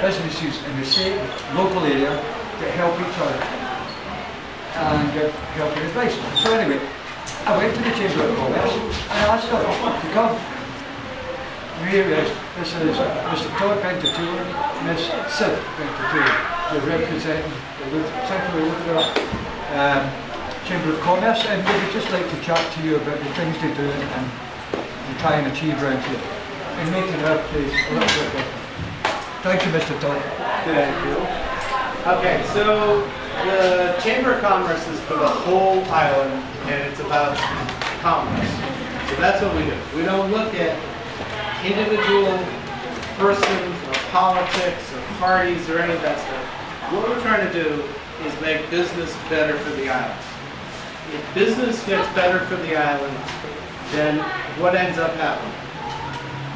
businesses in the same local area to help each other and give helping advice. So anyway, I went to the Chamber of Commerce and asked them to come. This is Mr. Todd Vendituoli, Miss Sid Vendituoli, who represent the Central Eleuthera Chamber of Commerce, and we would just like to chat to you about the things they do and try and achieve around here and making our place a little bit better. Thank you, Mr. Todd. Thank you. Okay, so the Chamber of Commerce is for the whole island, and it's about commerce. So that's what we do. We don't look at individual persons or politics or parties or any of that stuff. What we're trying to do is make business better for the island. If business gets better for the island, then what ends up happening?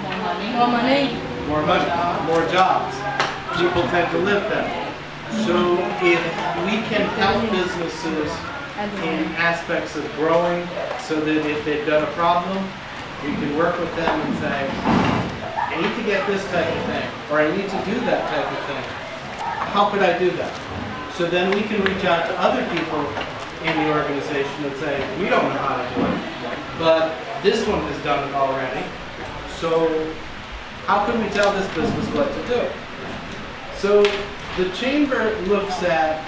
More money. More money. More money, more jobs. People tend to live better. So if we can help businesses in aspects of growing, so that if they've got a problem, we can work with them and say, I need to get this type of thing, or I need to do that type of thing. How could I do that? So then we can reach out to other people in the organization and say, we don't know how to do it, but this one has done it already. So how can we tell this business what to do? So the Chamber looks at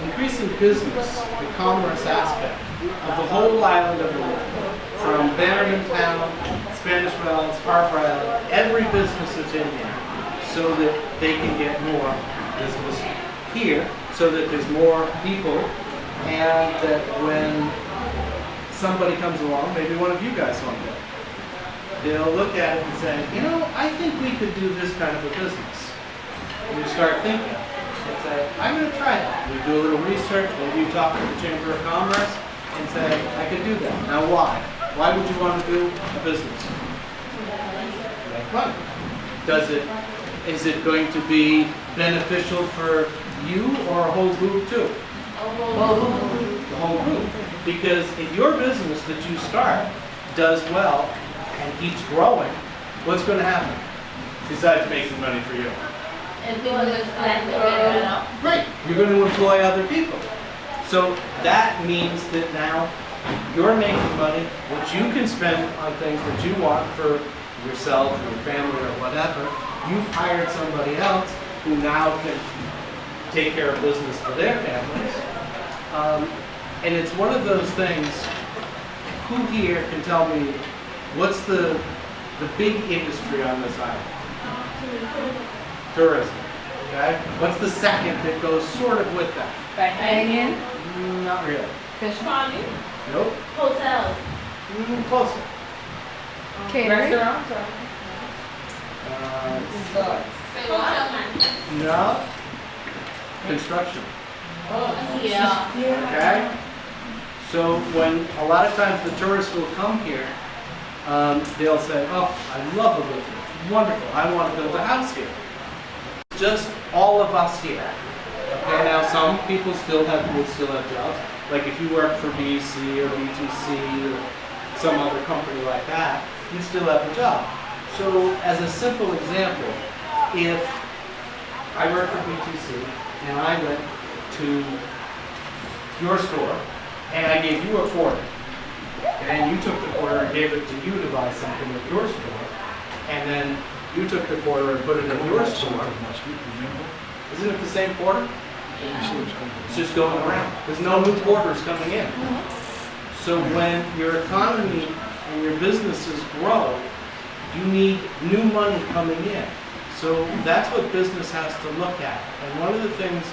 increasing business, the commerce aspect of the whole island of Eleuthera, from Bannerman Town, Spanish Wells, Harbor Island, every business that's in here, so that they can get more business here, so that there's more people, and that when somebody comes along, maybe one of you guys one day, they'll look at it and say, you know, I think we could do this kind of a business. And you start thinking and say, I'm going to try that. You do a little research, maybe you talk to the Chamber of Commerce and say, I could do that. Now why? Why would you want to do a business? Make money. Is it going to be beneficial for you or a whole group too? The whole group. Because if your business that you start does well and keeps growing, what's going to happen besides making money for you? Great. You're going to employ other people. So that means that now you're making money, which you can spend on things that you want for yourself or your family or whatever. You've hired somebody else who now can take care of business for their families. And it's one of those things, who here can tell me what's the big industry on this island? Tourism. Okay? What's the second that goes sort of with that? Banking. Not really. Fish farming. Nope. Hotels. Closer. Catering. No. Construction. Yeah. Okay? So when a lot of times the tourists will come here, they'll say, oh, I love the Eleuthera. It's wonderful. I want to build a house here. Just all of us here. Okay, now some people would still have jobs. Like if you work for BC or BTC or some other company like that, you still have a job. So as a simple example, if I work for BTC and I went to your store and I gave you a quarter, and you took the quarter and gave it to you to buy something at your store, and then you took the quarter and put it in your store, isn't it the same quarter? It's just going around. There's no new quarters coming in. So when your economy and your businesses grow, you need new money coming in. So that's what business has to look at. And one of the things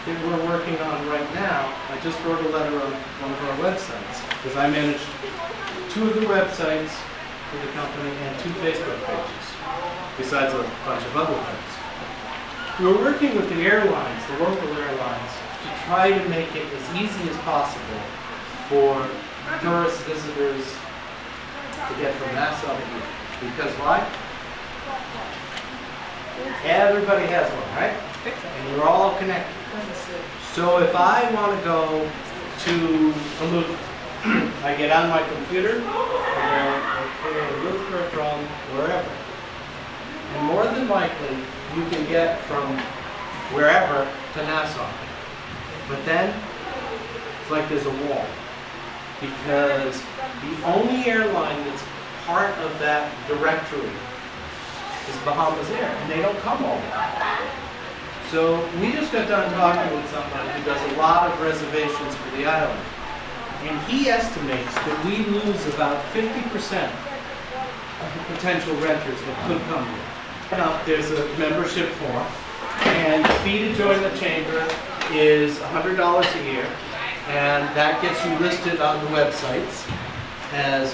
that we're working on right now, I just wrote a letter on one of our websites, because I manage 2 of the websites for the company and 2 Facebook pages, besides a bunch of other things. We're working with the airlines, the local airlines, to try to make it as easy as possible for tourist visitors to get from Nassau to here. Because why? Everybody has one, right? And you're all connected. So if I want to go to Eleuthera, I get on my computer and go, okay, Eleuthera from wherever. And more than than likely you can get from wherever to Nassau. But then it's like there's a wall, because the only airline that's part of that directory is Bahamas Air, and they don't come all the way. So we just got done talking with somebody who does a lot of reservations for the island, and he estimates that we lose about 50% of the potential renters that could come here. Now, there's a membership form, and the fee to join the chamber is $100 a year, and that gets you listed on the websites as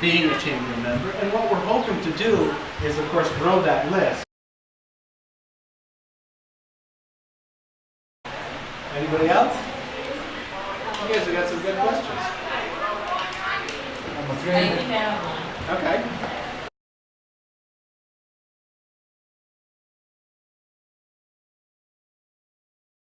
being a chamber member. And what we're hoping to do is, of course, grow that list. Anybody else? You guys have got some good questions. I'm afraid. Thank you, Marilyn. Okay.